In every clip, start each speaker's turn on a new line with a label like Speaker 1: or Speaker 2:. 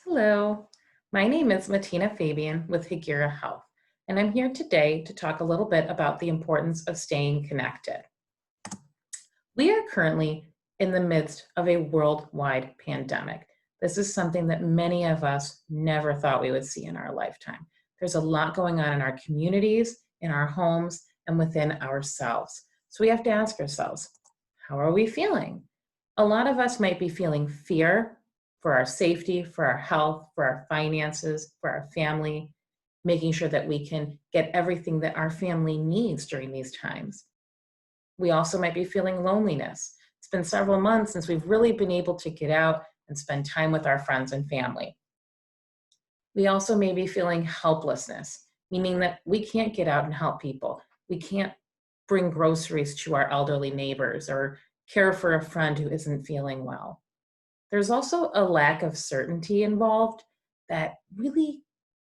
Speaker 1: Hello, my name is Matina Fabian with Higura Health, and I'm here today to talk a little bit about the importance of staying connected. We are currently in the midst of a worldwide pandemic. This is something that many of us never thought we would see in our lifetime. There's a lot going on in our communities, in our homes, and within ourselves. So we have to ask ourselves, how are we feeling? A lot of us might be feeling fear for our safety, for our health, for our finances, for our family, making sure that we can get everything that our family needs during these times. We also might be feeling loneliness. It's been several months since we've really been able to get out and spend time with our friends and family. We also may be feeling helplessness, meaning that we can't get out and help people. We can't bring groceries to our elderly neighbors or care for a friend who isn't feeling well. There's also a lack of certainty involved that really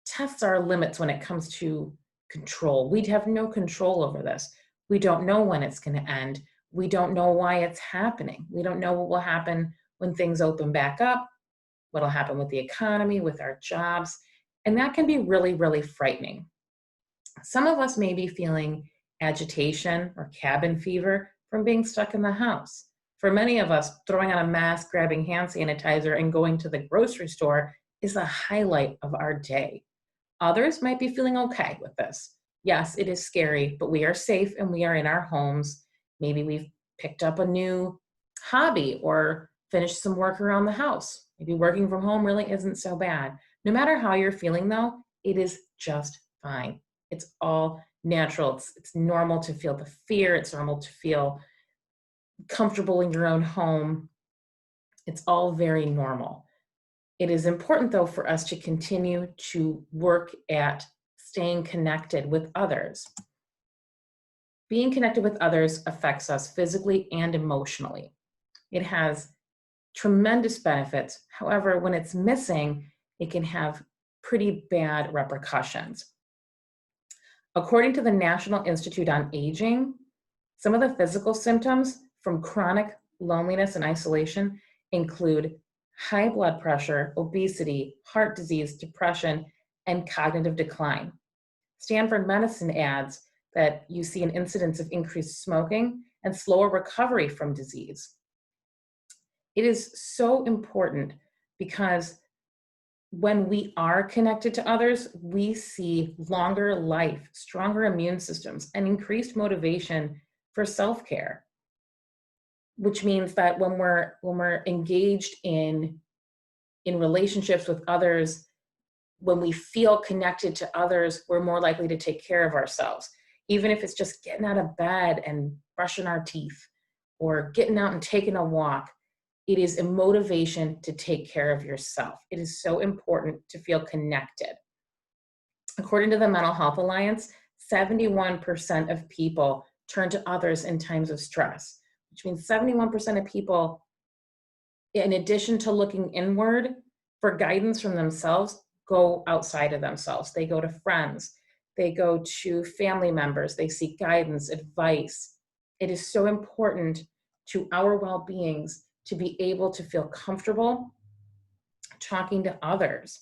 Speaker 1: tests our limits when it comes to control. We'd have no control over this. We don't know when it's going to end. We don't know why it's happening. We don't know what will happen when things open back up, what'll happen with the economy, with our jobs. And that can be really, really frightening. Some of us may be feeling agitation or cabin fever from being stuck in the house. For many of us, throwing on a mask, grabbing hand sanitizer, and going to the grocery store is the highlight of our day. Others might be feeling okay with this. Yes, it is scary, but we are safe and we are in our homes. Maybe we've picked up a new hobby or finished some work around the house. Maybe working from home really isn't so bad. No matter how you're feeling, though, it is just fine. It's all natural. It's normal to feel the fear. It's normal to feel comfortable in your own home. It's all very normal. It is important, though, for us to continue to work at staying connected with others. Being connected with others affects us physically and emotionally. It has tremendous benefits. However, when it's missing, it can have pretty bad repercussions. According to the National Institute on Aging, some of the physical symptoms from chronic loneliness and isolation include high blood pressure, obesity, heart disease, depression, and cognitive decline. Stanford Medicine adds that you see an incidence of increased smoking and slower recovery from disease. It is so important because when we are connected to others, we see longer life, stronger immune systems, and increased motivation for self-care, which means that when we're engaged in relationships with others, when we feel connected to others, we're more likely to take care of ourselves. Even if it's just getting out of bed and brushing our teeth or getting out and taking a walk, it is a motivation to take care of yourself. It is so important to feel connected. According to the Mental Health Alliance, 71% of people turn to others in times of stress, which means 71% of people, in addition to looking inward for guidance from themselves, go outside of themselves. They go to friends, they go to family members, they seek guidance, advice. It is so important to our well-beings to be able to feel comfortable talking to others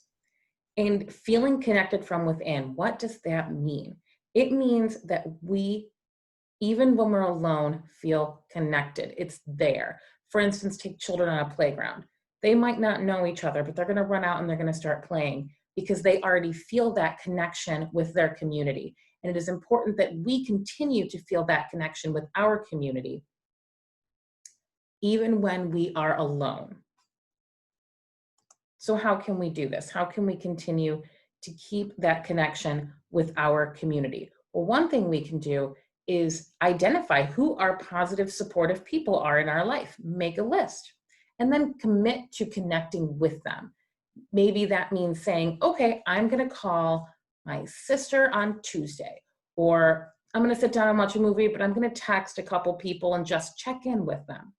Speaker 1: and feeling connected from within. What does that mean? It means that we, even when we're alone, feel connected. It's there. For instance, take children on a playground. They might not know each other, but they're going to run out and they're going to start playing because they already feel that connection with their community. And it is important that we continue to feel that connection with our community, even when we are alone. So how can we do this? How can we continue to keep that connection with our community? Well, one thing we can do is identify who our positive, supportive people are in our life. Make a list and then commit to connecting with them. Maybe that means saying, okay, I'm going to call my sister on Tuesday, or I'm going to sit down and watch a movie, but I'm going to text a couple people and just check in with them.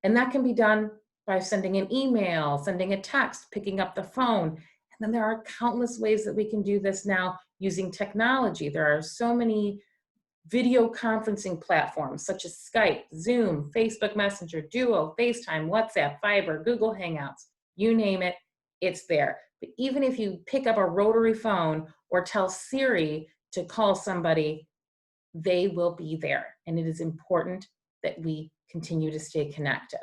Speaker 1: And that can be done by sending an email, sending a text, picking up the phone. And then there are countless ways that we can do this now using technology. There are so many video conferencing platforms such as Skype, Zoom, Facebook Messenger, Duo, FaceTime, WhatsApp, Viber, Google Hangouts, you name it, it's there. But even if you pick up a rotary phone or tell Siri to call somebody, they will be there. And it is important that we continue to stay connected.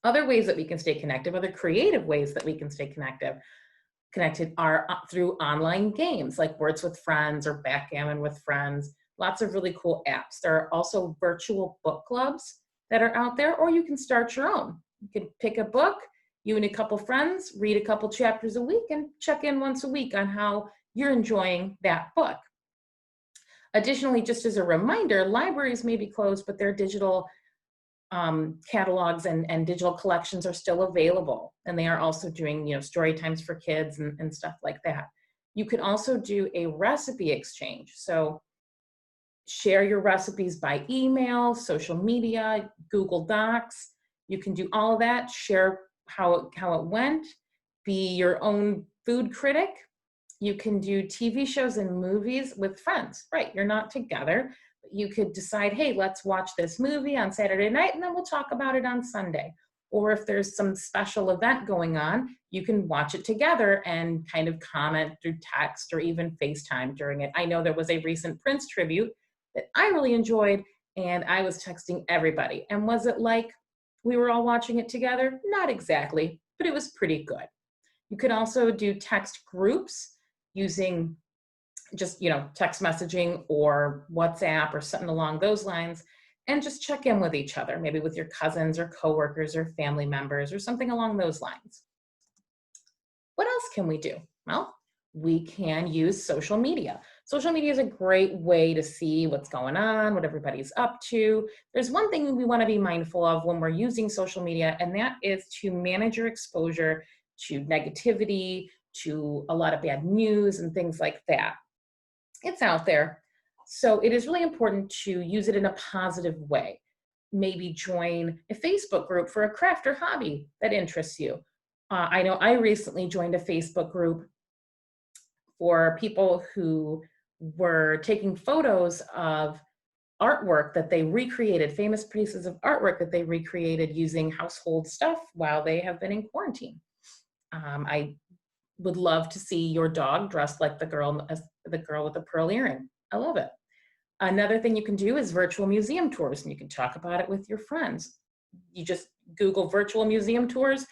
Speaker 1: Other ways that we can stay connected, other creative ways that we can stay connected are through online games like Words with Friends or Backgammon with Friends. Lots of really cool apps. There are also virtual book clubs that are out there, or you can start your own. You can pick a book, you and a couple friends, read a couple chapters a week, and check in once a week on how you're enjoying that book. Additionally, just as a reminder, libraries may be closed, but their digital catalogs and digital collections are still available. And they are also doing, story times for kids and stuff like that. You can also do a recipe exchange. So share your recipes by email, social media, Google Docs. You can do all of that, share how it went, be your own food critic. You can do TV shows and movies with friends, right? You're not together. You could decide, hey, let's watch this movie on Saturday night and then we'll talk about it on Sunday. Or if there's some special event going on, you can watch it together and kind of comment through text or even FaceTime during it. I know there was a recent Prince tribute that I really enjoyed and I was texting everybody. And was it like we were all watching it together? Not exactly, but it was pretty good. You could also do text groups using just, text messaging or WhatsApp or something along those lines, and just check in with each other, maybe with your cousins or coworkers or family members or something along those lines. What else can we do? Well, we can use social media. Social media is a great way to see what's going on, what everybody's up to. There's one thing we want to be mindful of when we're using social media, and that is to manage your exposure to negativity, to a lot of bad news and things like that. It's out there. So it is really important to use it in a positive way. Maybe join a Facebook group for a craft or hobby that interests you. I know I recently joined a Facebook group for people who were taking photos of artwork that they recreated, famous pieces of artwork that they recreated using household stuff while they have been in quarantine. I would love to see your dog dressed like the girl with the pearl earring. I love it. Another thing you can do is virtual museum tours, and you can talk about it with your friends. You just Google virtual museum tours,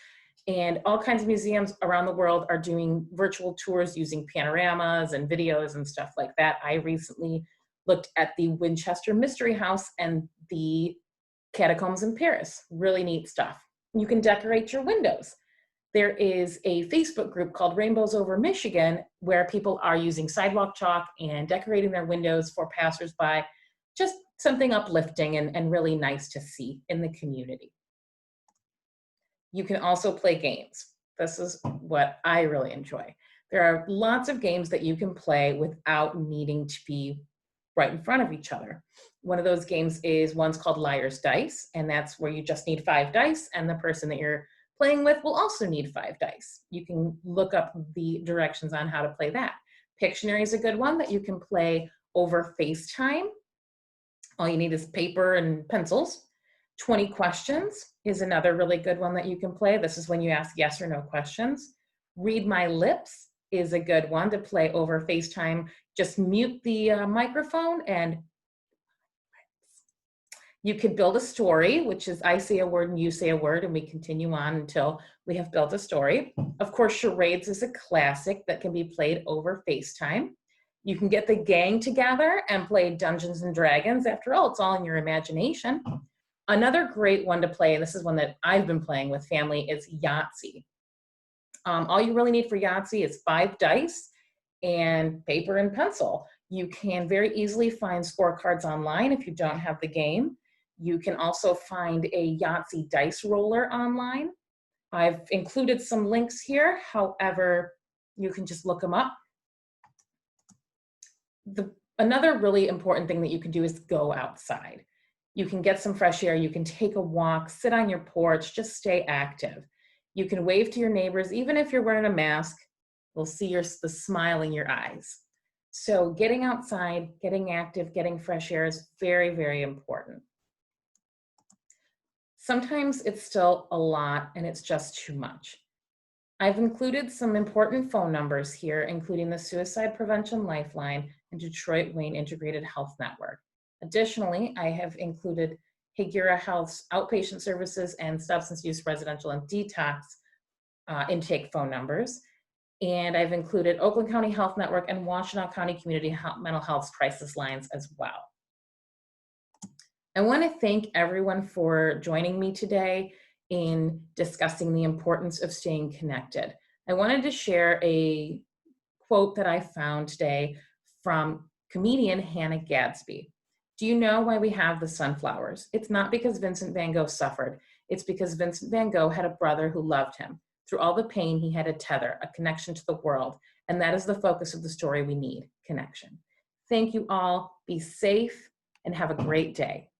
Speaker 1: and all kinds of museums around the world are doing virtual tours using panoramas and videos and stuff like that. I recently looked at the Winchester Mystery House and the catacombs in Paris. Really neat stuff. You can decorate your windows. There is a Facebook group called Rainbows Over Michigan where people are using sidewalk chalk and decorating their windows for passersby. Just something uplifting and really nice to see in the community. You can also play games. This is what I really enjoy. There are lots of games that you can play without needing to be right in front of each other. One of those games is one's called Liar's Dice, and that's where you just need 5 dice, and the person that you're playing with will also need 5 dice. You can look up the directions on how to play that. Pictionary is a good one that you can play over FaceTime. All you need is paper and pencils. 20 questions is another really good one that you can play. This is when you ask yes or no questions. Read My Lips is a good one to play over FaceTime. Just mute the microphone and you could build a story, which is I say a word and you say a word, and we continue on until we have built a story. Of course, charades is a classic that can be played over FaceTime. You can get the gang together and play Dungeons and Dragons. After all, it's all in your imagination. Another great one to play, and this is one that I've been playing with family, is Yahtzee. All you really need for Yahtzee is 5 dice and paper and pencil. You can very easily find scorecards online if you don't have the game. You can also find a Yahtzee dice roller online. I've included some links here. However, you can just look them up. Another really important thing that you can do is go outside. You can get some fresh air. You can take a walk, sit on your porch, just stay active. You can wave to your neighbors, even if you're wearing a mask. We'll see the smile in your eyes. So getting outside, getting active, getting fresh air is very, very important. Sometimes it's still a lot and it's just too much. I've included some important phone numbers here, including the Suicide Prevention Lifeline and Detroit Wayne Integrated Health Network. Additionally, I have included Higuera Health's outpatient services and substance use residential and detox intake phone numbers. And I've included Oakland County Health Network and Washtenaw County Community Mental Health crisis lines as well. I want to thank everyone for joining me today in discussing the importance of staying connected. I wanted to share a quote that I found today from comedian Hannah Gadsby. Do you know why we have the sunflowers? It's not because Vincent van Gogh suffered. It's because Vincent van Gogh had a brother who loved him. Through all the pain, he had a tether, a connection to the world. And that is the focus of the story we need, connection. Thank you all. Be safe and have a great day.